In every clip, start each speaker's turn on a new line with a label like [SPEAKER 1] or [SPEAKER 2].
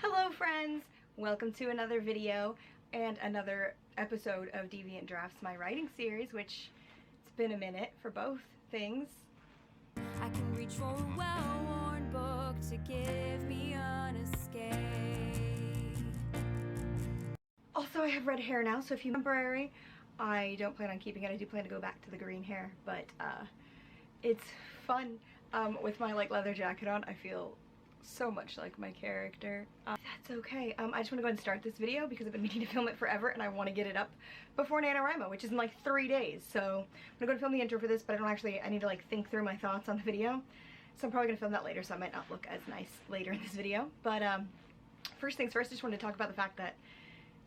[SPEAKER 1] Hello friends! Welcome to another video and another episode of Deviant Drafts, my writing series, which it's been a minute for both things.
[SPEAKER 2] I can reach for a well-worn book to give me an escape.
[SPEAKER 1] Also, I have red hair now, so if you're temporary, I don't plan on keeping it. I do plan to go back to the green hair, but it's fun. With my leather jacket on, I feel so much like my character. That's okay. I just want to go ahead and start this video because I've been meaning to film it forever and I want to get it up before NaNoWriMo, which is in like 3 days. So I'm gonna go and film the intro for this, but I need to think through my thoughts on the video. So I'm probably gonna film that later, so I might not look as nice later in this video. But first things first, I just wanted to talk about the fact that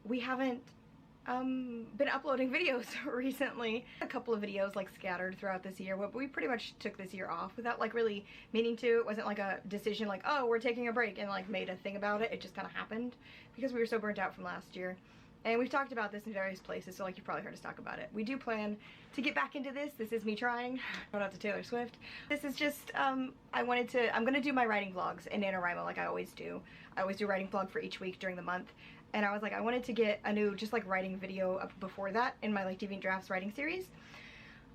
[SPEAKER 1] we haven't been uploading videos recently. A couple of videos scattered throughout this year, but we pretty much took this year off without really meaning to. It wasn't a decision oh, we're taking a break and made a thing about it. It just kind of happened because we were so burnt out from last year. And we've talked about this in various places, so you've probably heard us talk about it. We do plan to get back into this. This is me trying. Shout out to Taylor Swift. This is just, I'm gonna do my writing vlogs in NaNoWriMo like I always do. I always do a writing vlog for each week during the month. And I was I wanted to get a new writing video up before that in my Deviant Drafts writing series.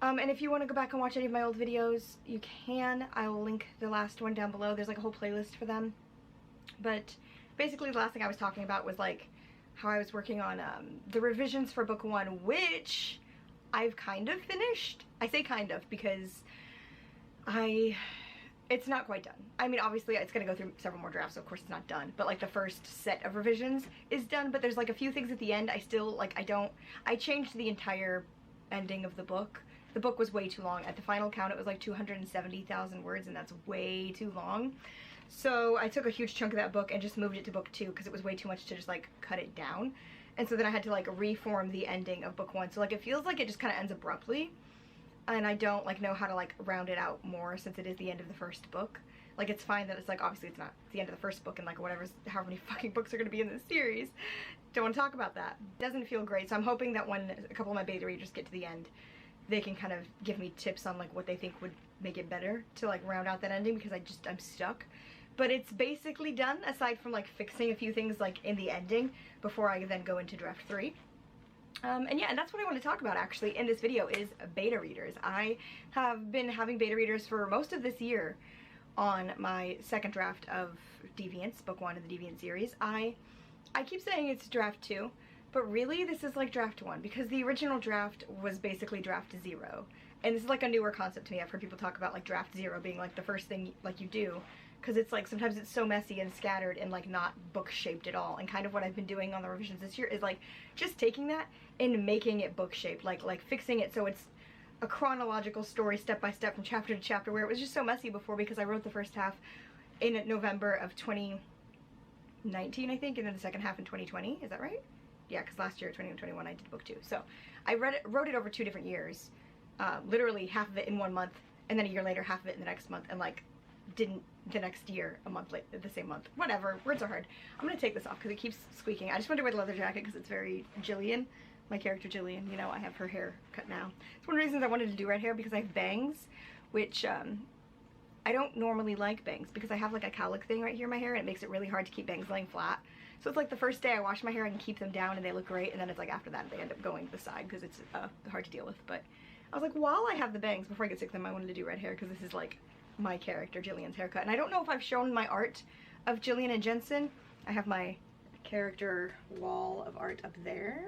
[SPEAKER 1] And if you want to go back and watch any of my old videos, you can. I will link the last one down below. There's a whole playlist for them. But basically the last thing I was talking about was how I was working on the revisions for book 1, which I've kind of finished. I say kind of because it's not quite done. I mean, obviously it's gonna go through several more drafts, so of course it's not done, but the first set of revisions is done, but there's a few things at the end I still I changed the entire ending of the book. The book was way too long. At the final count it was 270,000 words, and that's way too long. So I took a huge chunk of that book and just moved it to book 2 because it was way too much to just cut it down. And so then I had to reform the ending of book 1. So it feels it just kind of ends abruptly. And I don't know how to round it out more since it is the end of the first book. It's fine that it's obviously it's not the end of the first book and however many fucking books are gonna be in this series. Don't want to talk about that. It doesn't feel great, so I'm hoping that when a couple of my beta readers get to the end, they can kind of give me tips on what they think would make it better to round out that ending, because I'm stuck. But it's basically done aside from fixing a few things in the ending before I then go into draft 3. And yeah, and that's what I want to talk about actually in this video is beta readers. I have been having beta readers for most of this year on my second draft of Deviants, book 1 of the Deviant series. I keep saying it's draft 2, but really this is draft 1 because the original draft was basically draft 0. And this is a newer concept to me. I've heard people talk about draft 0 being the first thing you do, because it's sometimes it's so messy and scattered and not book shaped at all. And kind of what I've been doing on the revisions this year is just taking that and making it book shaped, fixing it so it's a chronological story step by step from chapter to chapter, where it was just so messy before because I wrote the first half in November of 2019 I think, and then the second half in 2020. Is that right? Yeah, because last year 2021 I did book 2. So I wrote it over 2 different years, literally half of it in 1 month and then a year later half of it in the next month, and didn't the next year a month later, the same month. Whatever, words are hard. I'm gonna take this off because it keeps squeaking. I just wanted to wear the leather jacket because it's very Jillian, my character Jillian. You know, I have her hair cut now. It's one of the reasons I wanted to do red hair, because I have bangs, which I don't normally like bangs because I have a cowlick thing right here in my hair and it makes it really hard to keep bangs laying flat. So it's the first day I wash my hair I can keep them down and they look great, and then it's after that they end up going to the side because it's hard to deal with. But I was while I have the bangs, before I get sick of them, I wanted to do red hair because this is my character Jillian's haircut. And I don't know if I've shown my art of Jillian and Jensen. I have my character wall of art up there.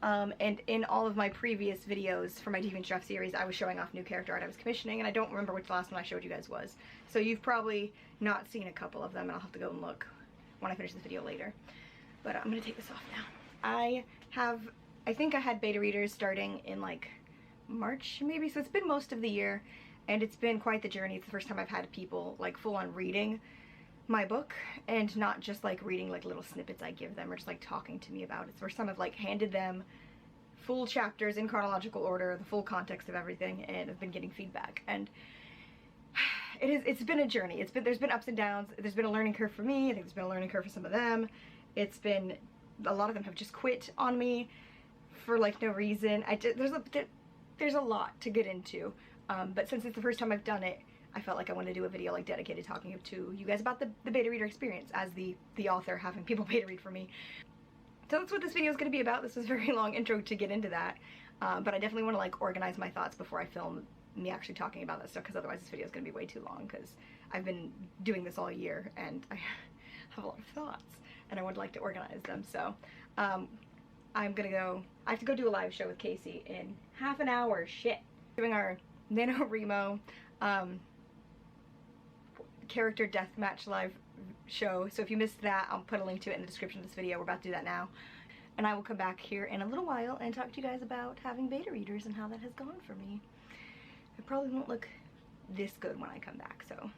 [SPEAKER 1] And in all of my previous videos for my Deviant Draft series, I was showing off new character art I was commissioning, and I don't remember which the last one I showed you guys was. So you've probably not seen a couple of them, and I'll have to go and look when I finish this video later. But I'm gonna take this off now. I think I had beta readers starting in March maybe, so it's been most of the year. And it's been quite the journey. It's the first time I've had people full on reading my book and not just reading little snippets I give them or just talking to me about it. It's the first time I've handed them full chapters in chronological order, the full context of everything, and I've been getting feedback. And it's been a journey. There's been ups and downs. There's been a learning curve for me. I think there's been a learning curve for some of them. It's been, a lot of them have just quit on me for no reason. There's a lot to get into. But since it's the first time I've done it, I felt like I wanted to do a video like dedicated talking to you guys about the beta reader experience as the author, having people beta read for me. So that's what this video is going to be about. This was a very long intro to get into that, but I definitely want to like organize my thoughts before I film me actually talking about this stuff, because otherwise this video is going to be way too long, because I've been doing this all year and I have a lot of thoughts and I would like to organize them. So I'm gonna go, I have to go do a live show with Casey in half an hour. Shit. Doing our NaNoWriMo character deathmatch live show. So if you missed that, I'll put a link to it in the description of this video. We're about to do that now. And I will come back here in a little while and talk to you guys about having beta readers and how that has gone for me. It probably won't look this good when I come back, so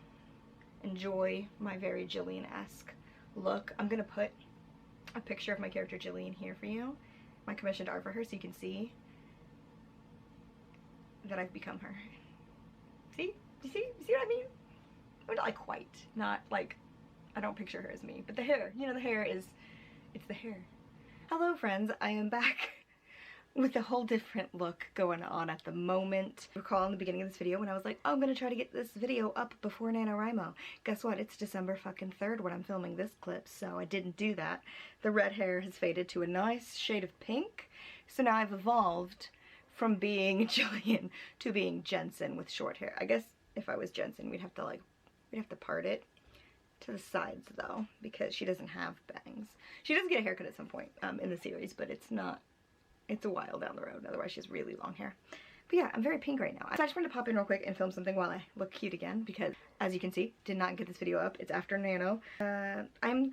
[SPEAKER 1] enjoy my very Jillian-esque look. I'm gonna put a picture of my character Jillian here for you, my commissioned art for her, so you can see that I've become her. See? You see what I mean? I mean, not like quite, not like, I don't picture her as me, but the hair, you know, the hair is, it's the hair. Hello friends, I am back with a whole different look going on at the moment. Recall in the beginning of this video when I was like, oh, I'm gonna try to get this video up before NaNoWriMo. Guess what? It's December fucking 3rd when I'm filming this clip, so I didn't do that. The red hair has faded to a nice shade of pink, so now I've evolved from being Jillian to being Jensen with short hair. I guess if I was Jensen, we'd have to part it to the sides though, because she doesn't have bangs. She does get a haircut at some point in the series, but it's a while down the road. Otherwise she has really long hair. But yeah, I'm very pink right now. So I just wanted to pop in real quick and film something while I look cute again, because as you can see, did not get this video up. It's after Nano. I'm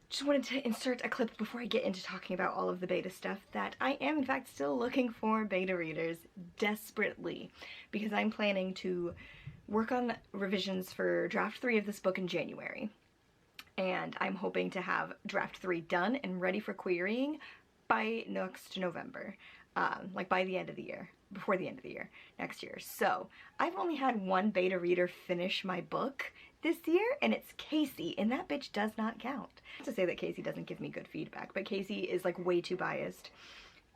[SPEAKER 1] just wanted to insert a clip before I get into talking about all of the beta stuff that I am in fact still looking for beta readers desperately, because I'm planning to work on revisions for draft 3 of this book in January. And I'm hoping to have draft 3 done and ready for querying by next November, like by the end of the year, before the end of the year, next year. So I've only had one beta reader finish my book this year, and it's Casey, and that bitch does not count. Not to say that Casey doesn't give me good feedback, but Casey is like way too biased,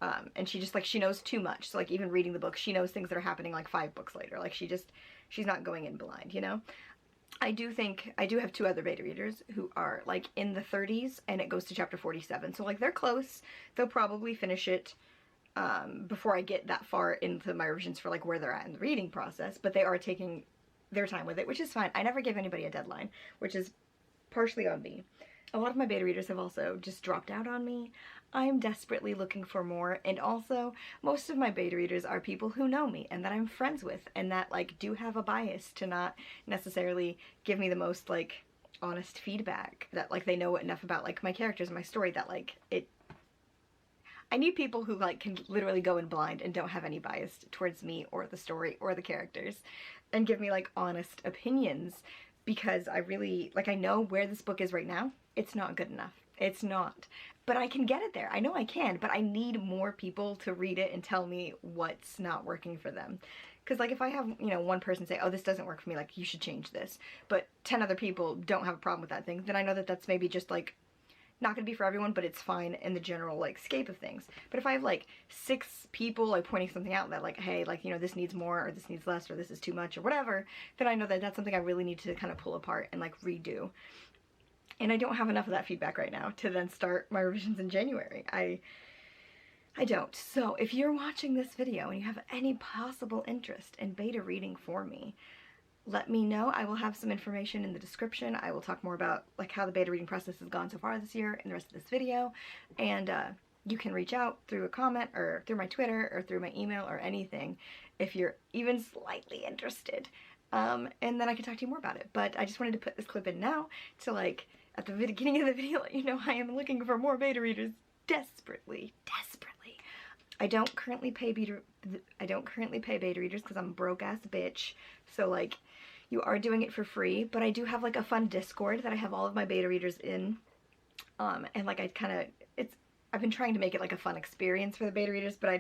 [SPEAKER 1] and she just like, she knows too much. So like even reading the book, she knows things that are happening like 5 books later. Like she's not going in blind, you know? I do have 2 other beta readers who are like in the 30s, and it goes to chapter 47. So like they're close. They'll probably finish it before I get that far into my revisions for like where they're at in the reading process, but they are taking their time with it, which is fine. I never give anybody a deadline, which is partially on me. A lot of my beta readers have also just dropped out on me. I'm desperately looking for more, and also most of my beta readers are people who know me and that I'm friends with, and that like do have a bias to not necessarily give me the most like honest feedback, that like they know enough about like my characters and my story that like I need people who like can literally go in blind and don't have any bias towards me or the story or the characters, and give me like honest opinions, because I really like, I know where this book is right now. It's not good enough. It's not. But I can get it there. I know I can, but I need more people to read it and tell me what's not working for them. Because like if I have, you know, one person say, oh, this doesn't work for me, like you should change this, but 10 other people don't have a problem with that thing, then I know that that's maybe just like not gonna be for everyone, but it's fine in the general like scape of things. But if I have like 6 people like pointing something out that like, hey, like, you know, this needs more or this needs less or this is too much or whatever, then I know that that's something I really need to kind of pull apart and like redo. And I don't have enough of that feedback right now to then start my revisions in January. I don't. So if you're watching this video and you have any possible interest in beta reading for me, let me know. I will have some information in the description. I will talk more about like how the beta reading process has gone so far this year in the rest of this video. And you can reach out through a comment or through my Twitter or through my email or anything if you're even slightly interested. And then I can talk to you more about it. But I just wanted to put this clip in now to like, at the beginning of the video, let you know I am looking for more beta readers desperately. I don't currently pay beta readers because I'm a broke ass bitch. So like, you are doing it for free, but I do have like a fun Discord that I have all of my beta readers in. And like I've been trying to make it like a fun experience for the beta readers, but I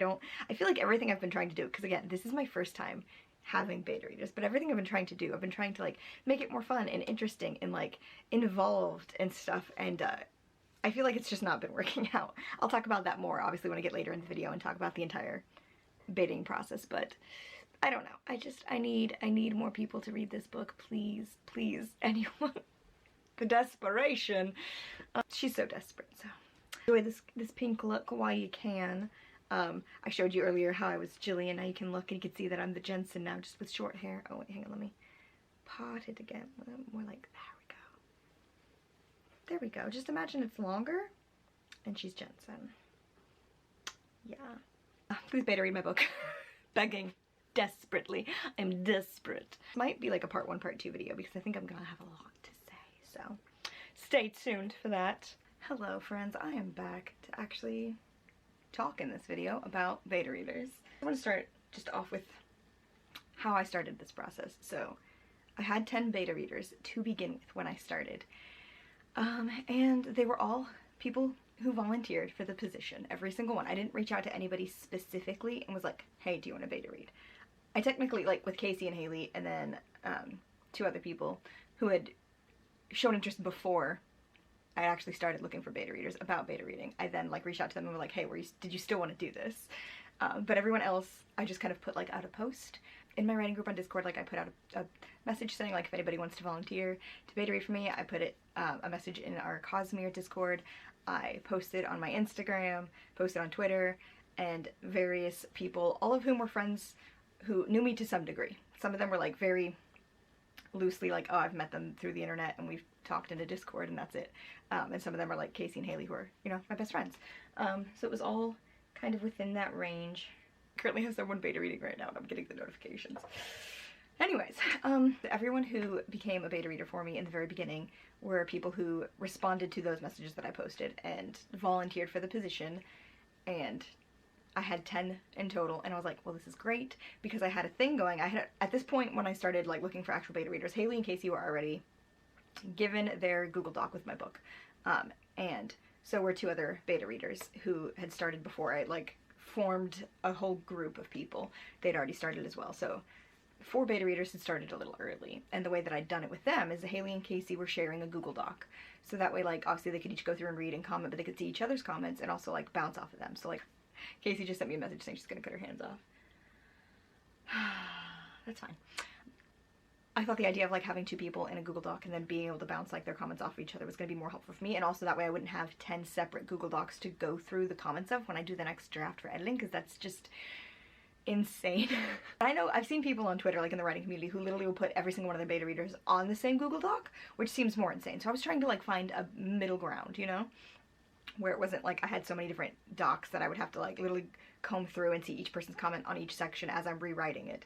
[SPEAKER 1] feel like everything I've been trying to do, because again, this is my first time having beta readers, but everything I've been trying to do, I've been trying to like make it more fun and interesting and like involved and stuff, and I feel like it's just not been working out. I'll talk about that more obviously when I get later in the video and talk about the entire baiting process, but I don't know. I need more people to read this book. Please, please, anyone. The desperation. She's so desperate, so. Enjoy this pink look while you can. I showed you earlier how I was Jillian. Now you can look and you can see that I'm the Jensen now, just with short hair. Oh wait, hang on, let me pot it again. More like, there we go. There we go. Just imagine it's longer and she's Jensen. Yeah. Please beta read my book. Begging. Desperately. I'm desperate. Might be like a part 1, part 2 video because I think I'm gonna have a lot to say, so stay tuned for that. Hello friends, I am back to actually talk in this video about beta readers. I want to start just off with how I started this process. So I had 10 beta readers to begin with when I started, and they were all people who volunteered for the position, every single one. I didn't reach out to anybody specifically and was like, hey, do you want to beta read? I technically, like with Casey and Haley and then 2 other people who had shown interest before I actually started looking for beta readers about beta reading. I then like reached out to them and were like, hey, did you still want to do this? But everyone else, I just kind of put like out a post. In my writing group on Discord, like I put out a message saying like if anybody wants to volunteer to beta read for me. I put it a message in our Cosmere Discord. I posted on my Instagram, posted on Twitter, and various people, all of whom were friends who knew me to some degree. Some of them were like very loosely like, oh, I've met them through the internet and we've talked in a Discord and that's it. And some of them are like Casey and Haley, who are, you know, my best friends. So it was all kind of within that range. Currently have someone beta reading right now and I'm getting the notifications. Anyways, everyone who became a beta reader for me in the very beginning were people who responded to those messages that I posted and volunteered for the position, and I had 10 in total, and I was like, well, this is great, because I had a thing going. I had, at this point when I started like looking for actual beta readers, Haley and Casey were already given their Google Doc with my book, and so were 2 other beta readers who had started before I like formed a whole group of people. They'd already started as well, so 4 beta readers had started a little early, and the way that I'd done it with them is Haley and Casey were sharing a Google Doc, so that way like obviously they could each go through and read and comment, but they could see each other's comments and also like bounce off of them. So like Casey just sent me a message saying she's gonna cut her hands off. That's fine. I thought the idea of like having 2 people in a Google Doc and then being able to bounce like their comments off of each other was going to be more helpful for me, and also that way I wouldn't have 10 separate Google Docs to go through the comments of when I do the next draft for editing, because that's just insane. I know I've seen people on Twitter, like in the writing community, who literally will put every single one of their beta readers on the same Google Doc, which seems more insane. So I was trying to like find a middle ground, you know, where it wasn't like I had so many different docs that I would have to like literally comb through and see each person's comment on each section as I'm rewriting it,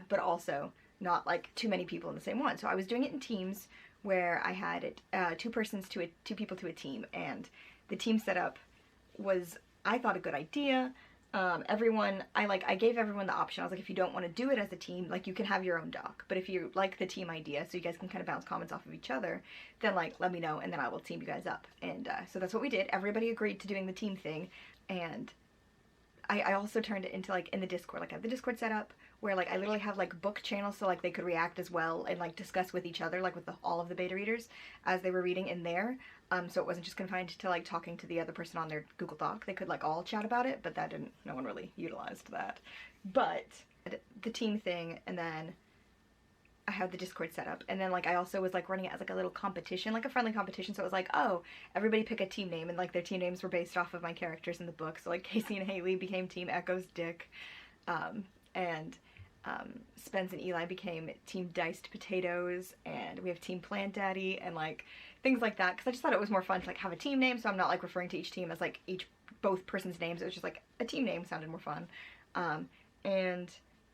[SPEAKER 1] but also not like too many people in the same one. So I was doing it in teams where I had it 2 people to a team, and the team setup was, I thought, a good idea. I gave everyone the option. I was like, if you don't want to do it as a team, like you can have your own doc, but if you like the team idea, so you guys can kind of bounce comments off of each other, then like let me know and then I will team you guys up. And so that's what we did. Everybody agreed to doing the team thing, and I also turned it into like in the Discord, like I have the Discord set up where like I literally have like book channels so like they could react as well and like discuss with each other, like with all of the beta readers as they were reading in there. So it wasn't just confined to like talking to the other person on their Google Doc. They could like all chat about it, but no one really utilized that. But the team thing, and then I had the Discord set up, and then like I also was like running it as like a little competition, like a friendly competition. So it was like, oh, everybody pick a team name, and like their team names were based off of my characters in the book. So like Casey and Haley became Team Echo's Dick, and Spence and Eli became Team Diced Potatoes, and we have Team Plant Daddy, and like things like that, because I just thought it was more fun to like have a team name, so I'm not like referring to each team as like both person's names. It was just like a team name sounded more fun.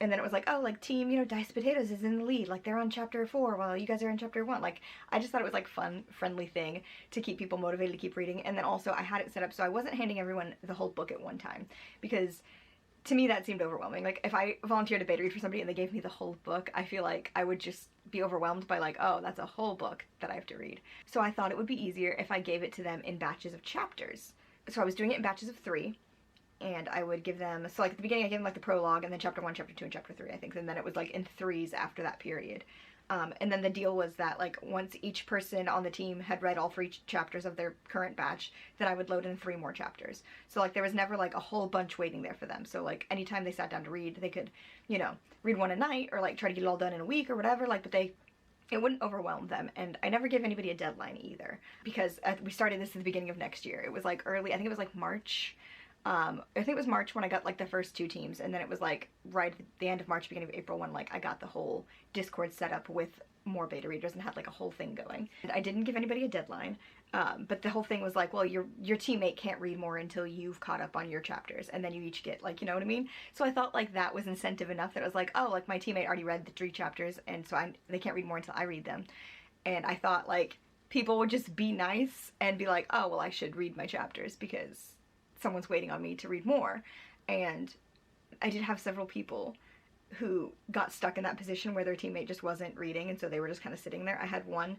[SPEAKER 1] And then it was like, oh, like team, you know, Diced Potatoes is in the lead, like they're on chapter 4 while you guys are in chapter 1. Like I just thought it was like fun, friendly thing to keep people motivated to keep reading. And then also I had it set up so I wasn't handing everyone the whole book at one time, because to me that seemed overwhelming. Like if I volunteered to beta read for somebody and they gave me the whole book, I feel like I would just be overwhelmed by like, oh, that's a whole book that I have to read. So I thought it would be easier if I gave it to them in batches of chapters. So I was doing it in batches of 3, and I would give them, so like at the beginning I gave them like the prologue, and then chapter 1, chapter 2, and chapter 3, I think, and then it was like in 3s after that period. And then the deal was that like once each person on the team had read all 3 chapters of their current batch, then I would load in 3 more chapters. So like there was never like a whole bunch waiting there for them. So like anytime they sat down to read, they could, you know, read one a night or like try to get it all done in a week or whatever. Like, but it wouldn't overwhelm them. And I never give anybody a deadline either, because we started this at the beginning of next year. It was like early, I think it was like March. I think it was March when I got like the first 2 teams, and then it was like right at the end of March, beginning of April when like I got the whole Discord set up with more beta readers and had like a whole thing going. And I didn't give anybody a deadline, but the whole thing was like, well, your teammate can't read more until you've caught up on your chapters, and then you each get like, you know what I mean? So I thought like that was incentive enough that it was like, oh, like my teammate already read the 3 chapters, and so they can't read more until I read them. And I thought like people would just be nice and be like, oh, well, I should read my chapters because someone's waiting on me to read more. And I did have several people who got stuck in that position where their teammate just wasn't reading, and so they were just kind of sitting there. I had one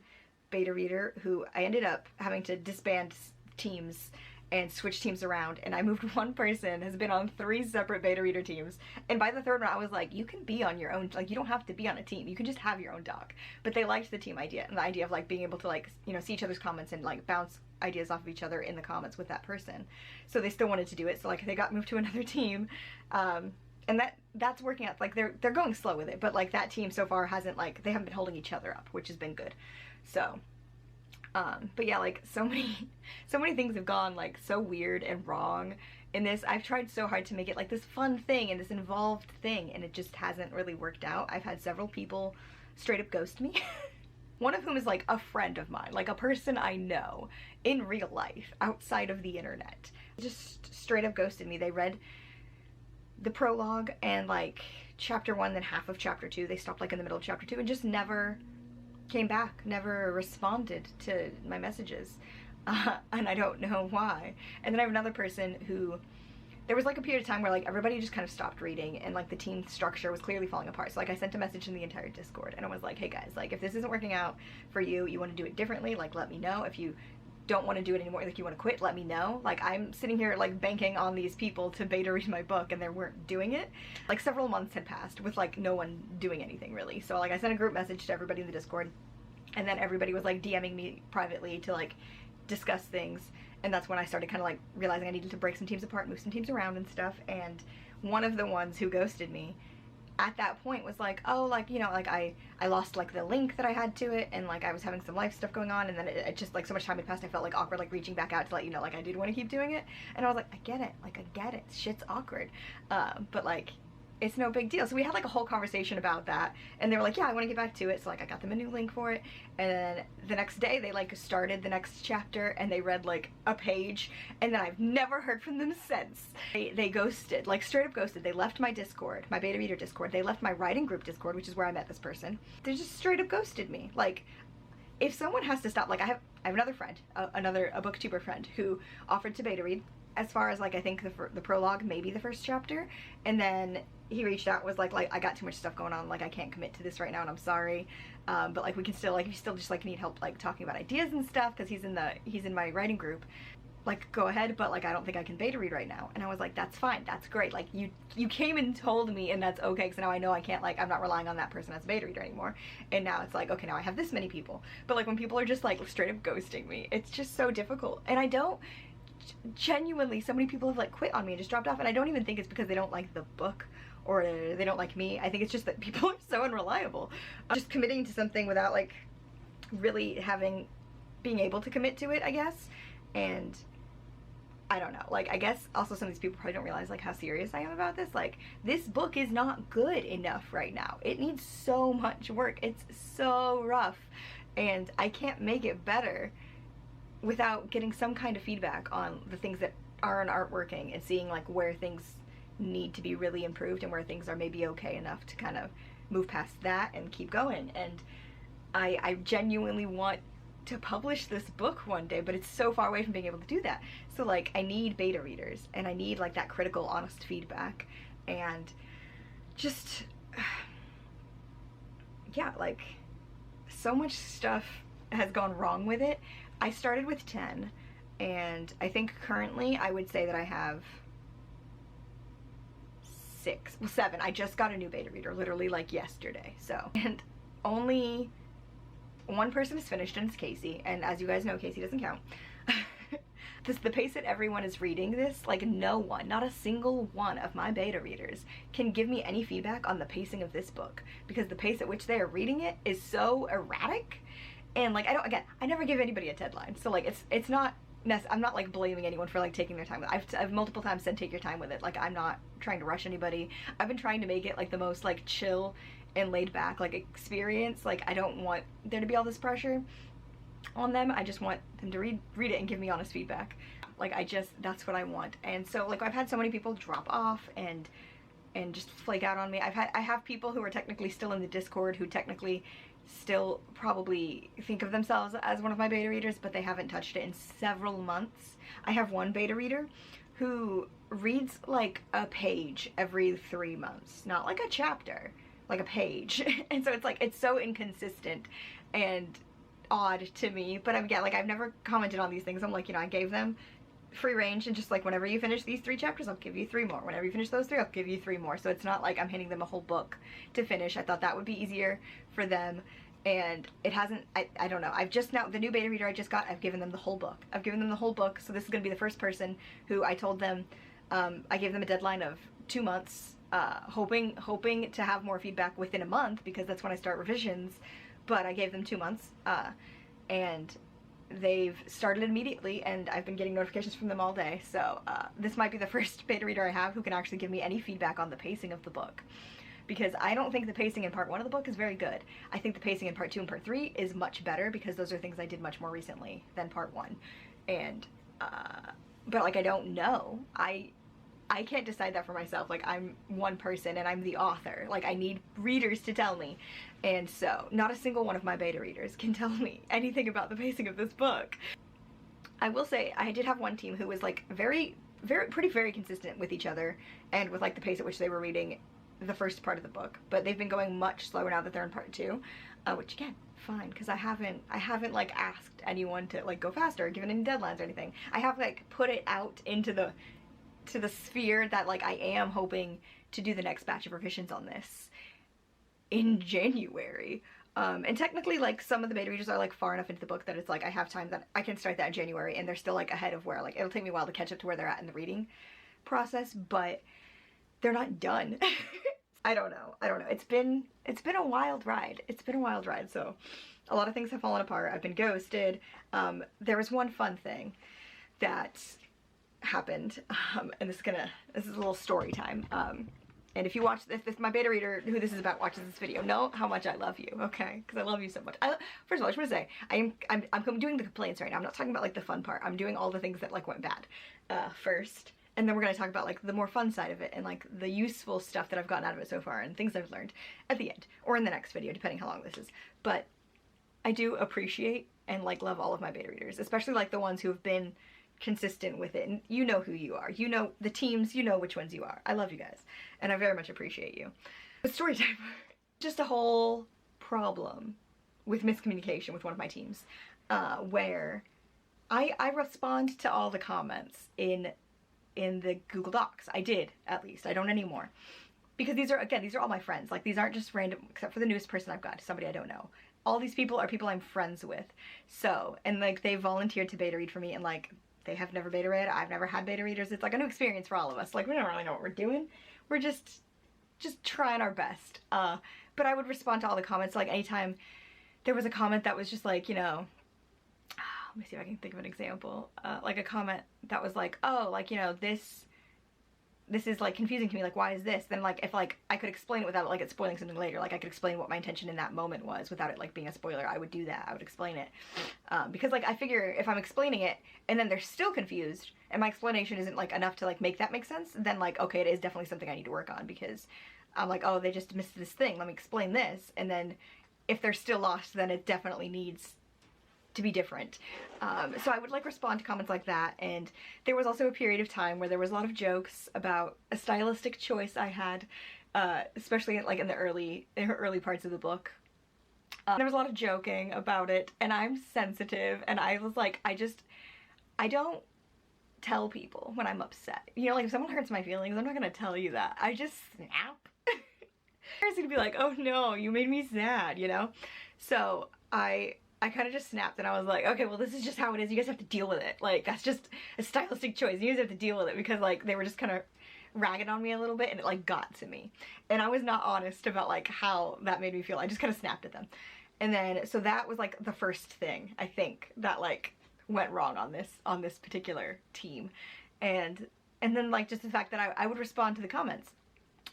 [SPEAKER 1] beta reader who I ended up having to disband teams and switch teams around, and I moved one person, has been on 3 separate beta reader teams, and by the 3rd one I was like, you can be on your own, like you don't have to be on a team, you can just have your own doc. But they liked the team idea, and the idea of like being able to like, you know, see each other's comments and like bounce ideas off of each other in the comments with that person. So they still wanted to do it, so like they got moved to another team, and that's working out. Like they're going slow with it, but like that team so far hasn't, like, they haven't been holding each other up, which has been good. So but yeah, like so many things have gone like so weird and wrong in this. I've tried so hard to make it like this fun thing and this involved thing, and it just hasn't really worked out. I've had several people straight up ghost me. One of whom is like a friend of mine, like a person I know in real life outside of the internet. Just straight up ghosted me. They read the prologue and like chapter 1, then half of chapter 2. They stopped like in the middle of chapter 2 and just never came back, never responded to my messages. And I don't know why. And then I have another person who, there was like a period of time where like everybody just kind of stopped reading, and like the team structure was clearly falling apart. So like I sent a message in the entire Discord, and I was like, hey guys, like if this isn't working out for you, you want to do it differently, like let me know. If you don't want to do it anymore, like you want to quit, let me know. Like I'm sitting here like banking on these people to beta read my book, and they weren't doing it. Like several months had passed with like no one doing anything really. So like I sent a group message to everybody in the Discord, and then everybody was like DMing me privately to like discuss things. And that's when I started kind of like realizing I needed to break some teams apart, move some teams around and stuff. And one of the ones who ghosted me at that point was like, oh, like, you know, like I lost like the link that I had to it, and like I was having some life stuff going on, and then it just like so much time had passed, I felt like awkward like reaching back out to let you know like I did want to keep doing it. And I was like, I get it, shit's awkward, but like it's no big deal. So we had like a whole conversation about that, and they were like, yeah, I want to get back to it. So like I got them a new link for it, and then the next day they like started the next chapter, and they read like a page, and then I've never heard from them since. They ghosted, like straight up ghosted. They left my Discord, my beta reader Discord. They left my writing group Discord, which is where I met this person. They just straight up ghosted me. Like, if someone has to stop, like I have another friend, a booktuber friend who offered to beta read as far as like I think the prologue, maybe the first chapter, and then he reached out, was like I got too much stuff going on, like I can't commit to this right now, and I'm sorry, but like we can still, like if you still just like need help like talking about ideas and stuff, because he's in my writing group, like go ahead, but like I don't think I can beta read right now. And I was like, that's fine, that's great, like you came and told me, and that's okay, because now I know I can't, like I'm not relying on that person as a beta reader anymore. And now it's like, okay, now I have this many people. But like when people are just like straight up ghosting me, it's just so difficult. And I don't genuinely, so many people have like quit on me and just dropped off, and I don't even think it's because they don't like the book or they don't like me. I think it's just that people are so unreliable. Just committing to something without like really being able to commit to it, I guess. And I don't know, like I guess also some of these people probably don't realize like how serious I am about this. Like this book is not good enough right now. It needs so much work. It's so rough, and I can't make it better without getting some kind of feedback on the things that aren't working, and seeing like where things need to be really improved and where things are maybe okay enough to kind of move past that and keep going. And I genuinely want to publish this book one day, but it's so far away from being able to do that. So like I need beta readers, and I need like that critical, honest feedback, and just yeah, like so much stuff has gone wrong with it. I started with 10, and I think currently I would say that I have 7. I just got a new beta reader literally like yesterday. So, and only one person is finished, and it's Casey, and as you guys know, Casey doesn't count. The pace that everyone is reading this, like no one, not a single one of my beta readers can give me any feedback on the pacing of this book, because the pace at which they are reading it is so erratic. And like, I never give anybody a deadline, so like it's not I'm not like blaming anyone for like taking their time with it. I've multiple times said take your time with it. Like, I'm not trying to rush anybody. I've been trying to make it like the most like chill and laid back like experience. Like, I don't want there to be all this pressure on them. I just want them to read it and give me honest feedback. Like, that's what I want. And so like, I've had so many people drop off and just flake out on me. I have people who are technically still in the Discord who technically still probably think of themselves as one of my beta readers, but they haven't touched it in several months. I have one beta reader who reads like a page every 3 months, not like a chapter, like a page. And so it's like, it's so inconsistent and odd to me. But again, like, I've never commented on these things. I'm like, you know, I gave them free range, and just like, whenever you finish these 3 chapters, I'll give you 3 more. Whenever you finish those 3, I'll give you 3 more. So it's not like I'm handing them a whole book to finish. I thought that would be easier for them, and it hasn't. I don't know. I've just now, the new beta reader I just got, I've given them the whole book. I've given them the whole book. So this is going to be the first person who I told them, I gave them a deadline of 2 months, hoping to have more feedback within a month, because that's when I start revisions. But I gave them 2 months, and they've started immediately, and I've been getting notifications from them all day. So this might be the first beta reader I have who can actually give me any feedback on the pacing of the book, because I don't think the pacing in part 1 of the book is very good. I think the pacing in part 2 and part 3 is much better, because those are things I did much more recently than part 1. And but like, I don't know. I can't decide that for myself. Like, I'm one person and I'm the author. Like, I need readers to tell me. And so, not a single one of my beta readers can tell me anything about the pacing of this book. I will say, I did have one team who was like very consistent with each other and with like the pace at which they were reading the first part of the book. But they've been going much slower now that they're in part 2, which again, fine, because I haven't like asked anyone to like go faster or given any deadlines or anything. I have like put it out into the sphere that like, I am hoping to do the next batch of revisions on this in January. And technically, like, some of the beta readers are like far enough into the book that it's like, I have time that I can start that in January, and they're still like ahead of where, like, it'll take me a while to catch up to where they're at in the reading process, but they're not done. I don't know. It's been a wild ride. So a lot of things have fallen apart. I've been ghosted. There was one fun thing that happened, and this is a little story time. And if you watch this, if my beta reader who this is about watches this video, know how much I love you, okay? Because I love you so much. First of all, I just want to say, I'm doing the complaints right now. I'm not talking about like the fun part. I'm doing all the things that like went bad first, and then we're gonna talk about like the more fun side of it and like the useful stuff that I've gotten out of it so far and things I've learned at the end or in the next video, depending how long this is. But I do appreciate and like love all of my beta readers, especially like the ones who have been consistent with it, and you know who you are, you know the teams, you know which ones you are. I love you guys, and I very much appreciate you. But story time. Just a whole problem with miscommunication with one of my teams, where I respond to all the comments in the Google Docs. I did, at least. I don't anymore, because these are all my friends. Like, these aren't just random, except for the newest person I've got, somebody I don't know. All these people are people I'm friends with. So, and like, they volunteered to beta read for me, and like, they have never beta read. I've never had beta readers. It's like a new experience for all of us. Like, we don't really know what we're doing. We're just trying our best. But I would respond to all the comments. Like, anytime there was a comment that was just like, you know, let me see if I can think of an example. Like a comment that was like, oh, like, you know, this is like confusing to me, like, why is this? Then like, if like I could explain it without like it spoiling something later, like I could explain what my intention in that moment was without it like being a spoiler, I would do that. I would explain it, because like, I figure if I'm explaining it and then they're still confused and my explanation isn't like enough to like make that make sense, then like, okay, it is definitely something I need to work on, because I'm like, oh, they just missed this thing, let me explain this. And then if they're still lost, then it definitely needs to be different. So I would like respond to comments like that. And there was also a period of time where there was a lot of jokes about a stylistic choice I had, especially like in the early parts of the book. There was a lot of joking about it, and I'm sensitive, and I was like, I don't tell people when I'm upset. You know, like, if someone hurts my feelings, I'm not gonna tell you that. I just snap. It's gonna be like, oh no, you made me sad, you know? So I kind of just snapped and I was like, okay, well, this is just how it is. You guys have to deal with it. Like, that's just a stylistic choice. You guys have to deal with it, because like they were just kind of ragging on me a little bit, and it like got to me. And I was not honest about like how that made me feel. I just kind of snapped at them. And then, so that was like the first thing I think that like went wrong on this particular team. And then like just the fact that I would respond to the comments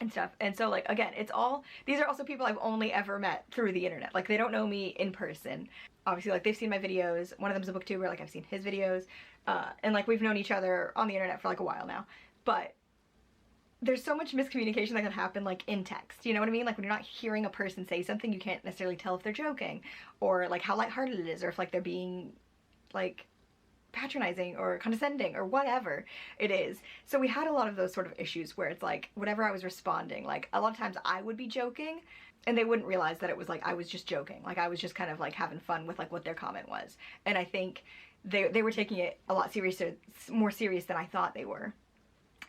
[SPEAKER 1] and stuff. And so like, again, it's all, these are also people I've only ever met through the internet. Like, they don't know me in person. Obviously, like, they've seen my videos. One of them's a booktuber, like I've seen his videos. And like, we've known each other on the internet for like a while now. But there's so much miscommunication that can happen like in text, you know what I mean? Like, when you're not hearing a person say something, you can't necessarily tell if they're joking, or like how lighthearted it is, or if like they're being like patronizing or condescending or whatever it is. So we had a lot of those sort of issues where it's like, whenever I was responding, like a lot of times I would be joking and they wouldn't realize that it was like I was just joking, like I was just kind of like having fun with like what their comment was. And I think they were taking it a lot more serious than I thought they were,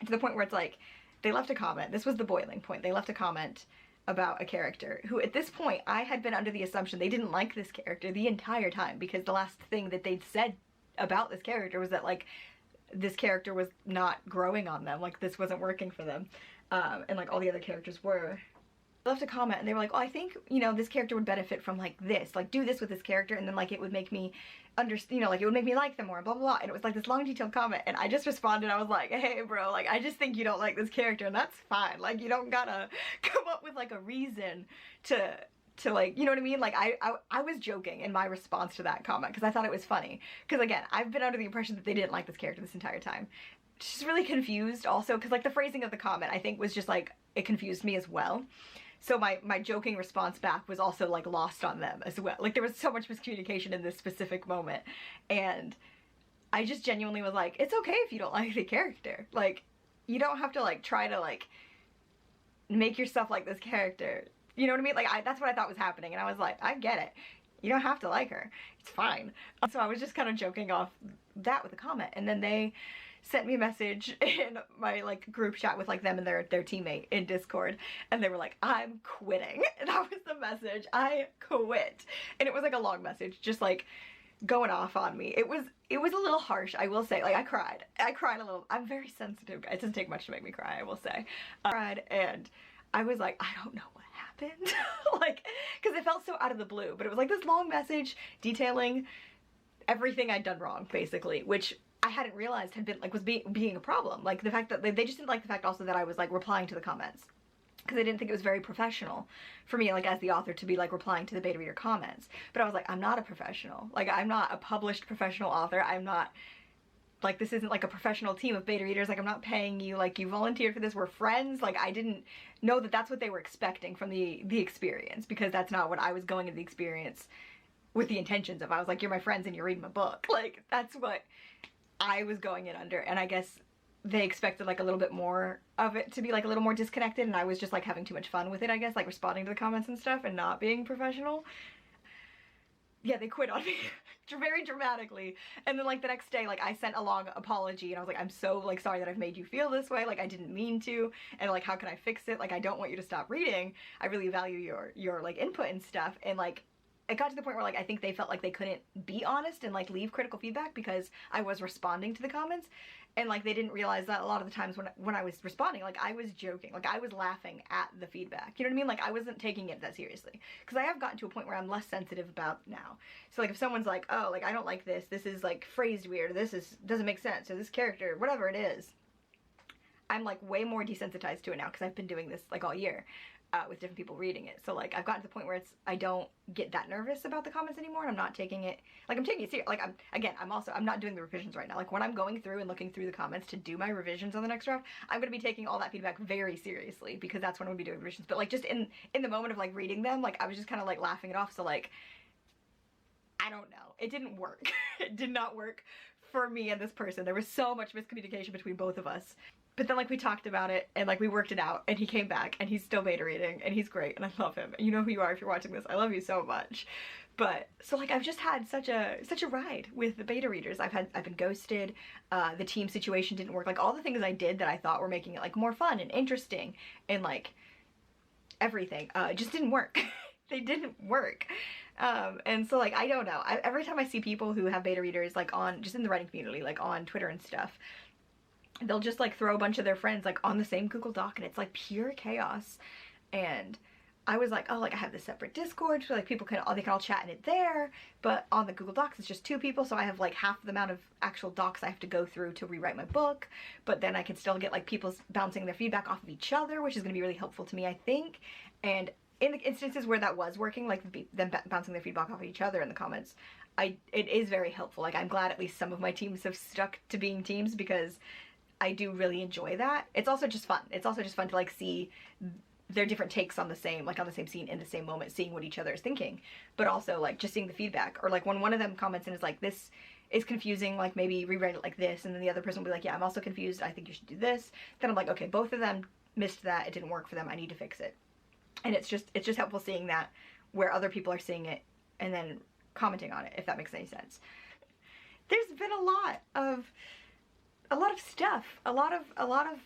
[SPEAKER 1] to the point where it's like, they left a comment. This was the boiling point. They left a comment about a character who, at this point, I had been under the assumption they didn't like this character the entire time, because the last thing that they'd said about this character was that like this character was not growing on them, like this wasn't working for them, and like all the other characters were. I left a comment and they were like, oh, I think, you know, this character would benefit from like this, like do this with this character, and then like it would make me understand, you know, like it would make me like them more, blah blah blah. And it was like this long detailed comment, and I just responded, I was like, hey bro, like I just think you don't like this character, and that's fine. Like, you don't gotta come up with like a reason to like, you know what I mean? Like, I was joking in my response to that comment, because I thought it was funny. Because again, I've been under the impression that they didn't like this character this entire time. Just really confused also, because like the phrasing of the comment I think was just like, it confused me as well. So my joking response back was also like lost on them as well. Like, there was so much miscommunication in this specific moment, and I just genuinely was like, it's okay if you don't like the character. Like, you don't have to like try to like make yourself like this character. You know what I mean? Like, that's what I thought was happening, and I was like, I get it. You don't have to like her. It's fine. So I was just kind of joking off that with a comment, and then they sent me a message in my like group chat with like them and their teammate in Discord, and they were like, I'm quitting. And that was the message. I quit. And it was like a long message, just like going off on me. It was a little harsh, I will say. Like, I cried a little. I'm very sensitive. It doesn't take much to make me cry, I will say. I cried, and I was like, I don't know what happened. Like, because it felt so out of the blue, but it was like this long message detailing everything I'd done wrong, basically, which I hadn't realized had been like, was being a problem. Like, the fact that they just didn't like the fact also that I was like replying to the comments, because they didn't think it was very professional for me, like as the author, to be like replying to the beta reader comments. But I was like, I'm not a professional. Like, I'm not a published professional author. I'm not, like, this isn't like a professional team of beta readers. Like, I'm not paying you, like, you volunteered for this, we're friends. Like, I didn't know that that's what they were expecting from the experience, because that's not what I was going into the experience with the intentions of. I was like, you're my friends and you're reading my book. Like, that's what I was going in under, and I guess they expected like a little bit more of it to be like a little more disconnected, and I was just like having too much fun with it, I guess, like responding to the comments and stuff and not being professional. Yeah, they quit on me very dramatically. And then like the next day, like I sent a long apology, and I was like, I'm so like sorry that I've made you feel this way, like I didn't mean to, and like how can I fix it? Like, I don't want you to stop reading. I really value your like input and stuff. And like, it got to the point where like I think they felt like they couldn't be honest and like leave critical feedback because I was responding to the comments, and like they didn't realize that a lot of the times when I was responding, like I was joking, like I was laughing at the feedback, you know what I mean? Like, I wasn't taking it that seriously, because I have gotten to a point where I'm less sensitive about now. So like if someone's like, oh, like I don't like this is like phrased weird, doesn't make sense, or this character, whatever it is, I'm like way more desensitized to it now, because I've been doing this like all year. With different people reading it. So like I've gotten to the point where I don't get that nervous about the comments anymore, and I'm not taking it, like I'm taking it serious. Like I'm not doing the revisions right now. Like when I'm going through and looking through the comments to do my revisions on the next draft, I'm going to be taking all that feedback very seriously, because that's when I'm going to be doing revisions. But like just in the moment of like reading them, like I was just kind of like laughing it off. So like, I don't know. It didn't work. It did not work for me and this person. There was so much miscommunication between both of us. But then like we talked about it, and like we worked it out, and he came back, and he's still beta reading, and he's great, and I love him. And you know who you are if you're watching this. I love you so much. But so like I've just had such a ride with the beta readers. I've been ghosted. The team situation didn't work. Like all the things I did that I thought were making it like more fun and interesting, and like everything. It just didn't work. They didn't work. And so like, I don't know. Every time I see people who have beta readers like on, just in the writing community, like on Twitter and stuff, they'll just like throw a bunch of their friends like on the same Google Doc, and it's like pure chaos. And I was like, oh, like I have this separate Discord, so like people can all chat in it there, but on the Google Docs it's just 2 people, so I have like half the amount of actual docs I have to go through to rewrite my book, but then I can still get like people bouncing their feedback off of each other, which is going to be really helpful to me, I think. And in the instances where that was working, like them bouncing their feedback off of each other in the comments, it is very helpful. Like, I'm glad at least some of my teams have stuck to being teams, because I do really enjoy that. It's also just fun. It's also just fun to like see their different takes on the same scene in the same moment, seeing what each other is thinking, but also like just seeing the feedback. Or like when one of them comments and is like, this is confusing, like maybe rewrite it like this, and then the other person will be like, yeah, I'm also confused, I think you should do this. Then I'm like, okay, both of them missed that, it didn't work for them, I need to fix it. And it's just helpful seeing that where other people are seeing it and then commenting on it, if that makes any sense. There's been a lot of stuff, a lot of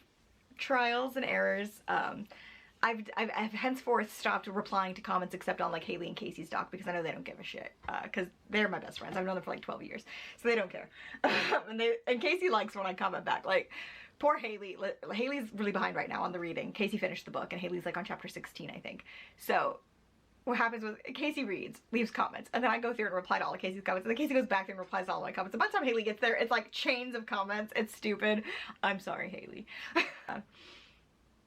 [SPEAKER 1] trials and errors. I've henceforth stopped replying to comments except on like Haley and Casey's doc, because I know they don't give a shit, because they're my best friends. I've known them for like 12 years, so they don't care. And Casey likes when I comment back. Like, poor Haley. Haley's really behind right now on the reading. Casey finished the book, and Haley's like on chapter 16, I think. So what happens was Casey reads, leaves comments, and then I go through and reply to all of Casey's comments, and then Casey goes back there and replies to all my comments. And by the time Haley gets there, it's like chains of comments. It's stupid. I'm sorry, Haley.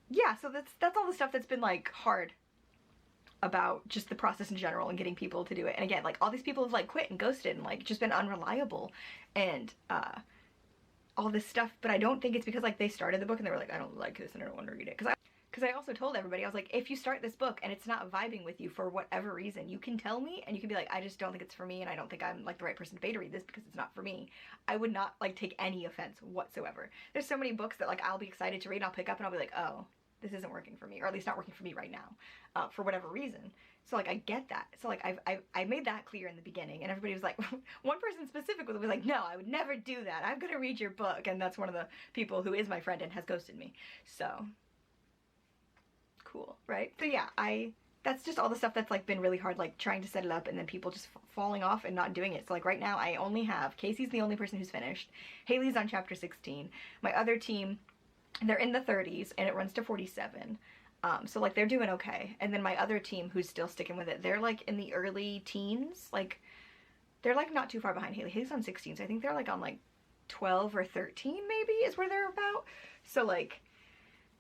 [SPEAKER 1] Yeah, so that's all the stuff that's been like hard about just the process in general and getting people to do it. And again, like all these people have like quit and ghosted and like just been unreliable and all this stuff. But I don't think it's because like they started the book and they were like, I don't like this and I don't want to read it. Because I also told everybody, I was like, if you start this book and it's not vibing with you for whatever reason, you can tell me, and you can be like, I just don't think it's for me, and I don't think I'm like the right person to beta read this because it's not for me. I would not like take any offense whatsoever. There's so many books that like I'll be excited to read and I'll pick up and I'll be like, oh, this isn't working for me, or at least not working for me right now, for whatever reason. So like I get that. So like I made that clear in the beginning, and everybody was like, one person specifically was like, no, I would never do that. I'm gonna read your book, and that's one of the people who is my friend and has ghosted me. So cool, right? So yeah, that's just all the stuff that's like been really hard, like trying to set it up and then people just falling off and not doing it. So like right now I only have, Casey's the only person who's finished. Haley's on chapter 16. My other team, they're in the 30s and it runs to 47. So like they're doing okay. And then my other team who's still sticking with it, they're like in the early teens. Like they're like not too far behind Haley. Haley's on 16, so I think they're like on like 12 or 13 maybe is where they're about. So like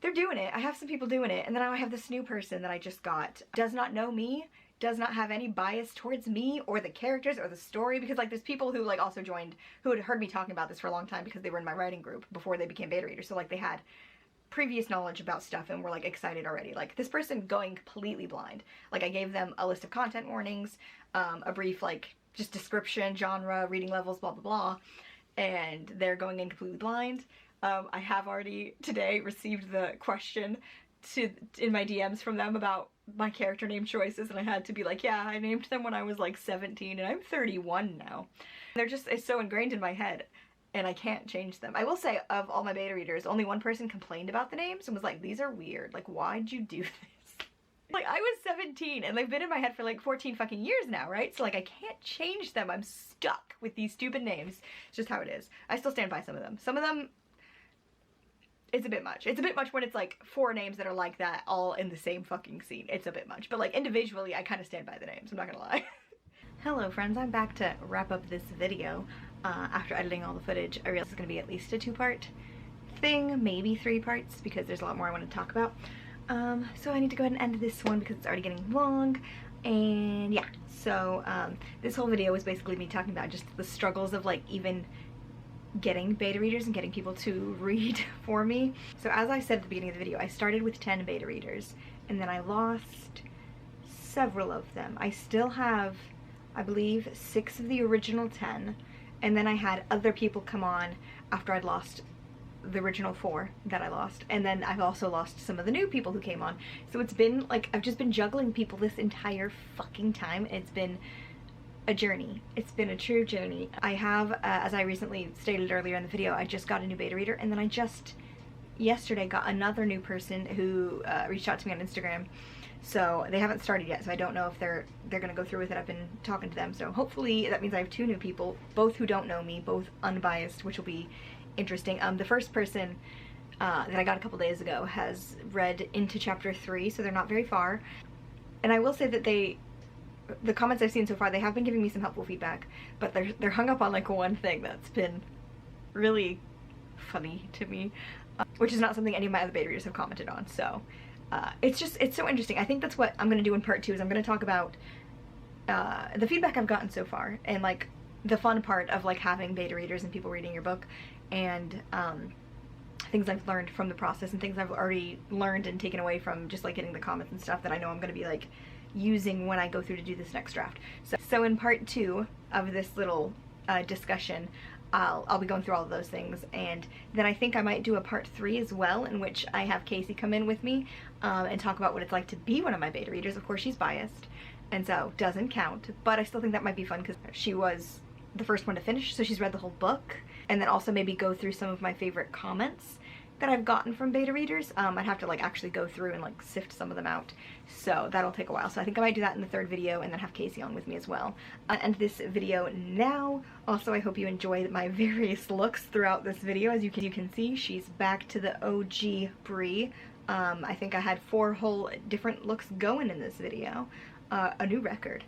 [SPEAKER 1] they're doing it. I have some people doing it. And then I have this new person that I just got. Does not know me, does not have any bias towards me or the characters or the story, because like there's people who like also joined who had heard me talking about this for a long time because they were in my writing group before they became beta readers. So like they had previous knowledge about stuff and were like excited already. Like this person going completely blind. Like I gave them a list of content warnings, a brief like just description, genre, reading levels, blah blah blah, and they're going in completely blind. I have already today received the question in my DMs from them about my character name choices, and I had to be like, yeah, I named them when I was like 17 and I'm 31 now. They're just, it's so ingrained in my head and I can't change them. I will say, of all my beta readers, only one person complained about the names and was like, these are weird, like why'd you do this? Like I was 17 and they've been in my head for like 14 fucking years now, right? So like I can't change them. I'm stuck with these stupid names. It's just how it is. I still stand by some of them. Some of them, it's a bit much. It's a bit much when it's like 4 names that are like that all in the same fucking scene. It's a bit much. But like individually, I kind of stand by the names. I'm not gonna lie. Hello friends, I'm back to wrap up this video. After editing all the footage, I realized it's gonna be at least a 2-part thing, maybe 3 parts, because there's a lot more I want to talk about. So I need to go ahead and end this one because it's already getting long. And yeah, so this whole video was basically me talking about just the struggles of like even getting beta readers and getting people to read for me. So as I said at the beginning of the video, I started with 10 beta readers and then I lost several of them. I still have, I believe, 6 of the original 10, and then I had other people come on after I'd lost the original 4 that I lost, and then I've also lost some of the new people who came on. So it's been like, I've just been juggling people this entire fucking time, and it's been a journey. It's been a true journey. I have, as I recently stated earlier in the video, I just got a new beta reader, and then I just yesterday got another new person who reached out to me on Instagram So they haven't started yet, so I don't know if they're gonna go through with it. I've been talking to them, so hopefully that means I have 2 new people, both who don't know me, both unbiased, which will be interesting. The first person that I got a couple days ago has read into chapter 3, so they're not very far. And I will say that the comments I've seen so far, they have been giving me some helpful feedback, but they're hung up on like one thing that's been really funny to me, which is not something any of my other beta readers have commented on. So it's so interesting. I think that's what I'm going to do in part 2, is I'm going to talk about the feedback I've gotten so far, and like the fun part of like having beta readers and people reading your book, and things I've learned from the process, and things I've already learned and taken away from just like getting the comments and stuff that I know I'm going to be like using when I go through to do this next draft. So in part 2 of this little discussion, I'll be going through all of those things, and then I think I might do a part 3 as well, in which I have Casey come in with me and talk about what it's like to be one of my beta readers. Of course, she's biased, and so doesn't count, but I still think that might be fun because she was the first one to finish, so she's read the whole book, and then also maybe go through some of my favorite comments that I've gotten from beta readers. I'd have to like actually go through and like sift some of them out, so that'll take a while. So I think I might do that in the 3rd video, and then have Casey on with me as well. And this video now. Also, I hope you enjoyed my various looks throughout this video. As you can see, she's back to the OG Bree. I think I had 4 whole different looks going in this video. A new record,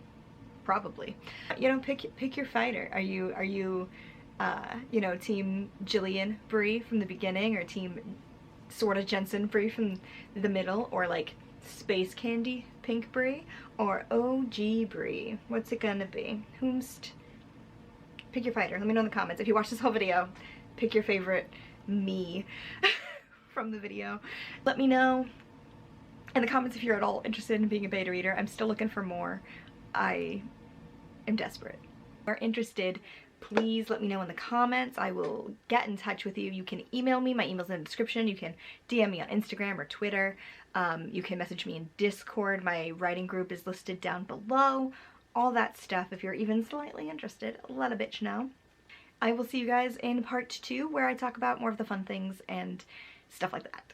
[SPEAKER 1] probably. You know, pick your fighter. Are you you know, team Jillian Bree from the beginning, or team sorta Jensen Bree from the middle, or like Space Candy Pink Bree, or OG Bree? What's it gonna be? Pick your fighter. Let me know in the comments. If you watch this whole video, pick your favorite me from the video. Let me know in the comments if you're at all interested in being a beta reader. I'm still looking for more. I am desperate. If you are interested, please let me know in the comments. I will get in touch with you. You can email me. My email's in the description. You can DM me on Instagram or Twitter. You can message me in Discord. My writing group is listed down below. All that stuff. If you're even slightly interested, let a bitch know. I will see you guys in part 2, where I talk about more of the fun things and stuff like that.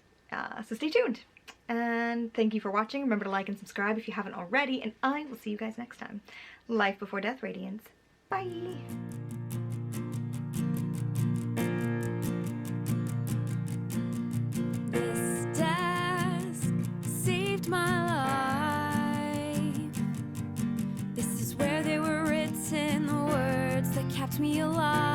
[SPEAKER 1] So stay tuned. And thank you for watching. Remember to like and subscribe if you haven't already. And I will see you guys next time. Life before death, Radiance. Bye!
[SPEAKER 2] This desk saved my life. This is where they were written, the words that kept me alive.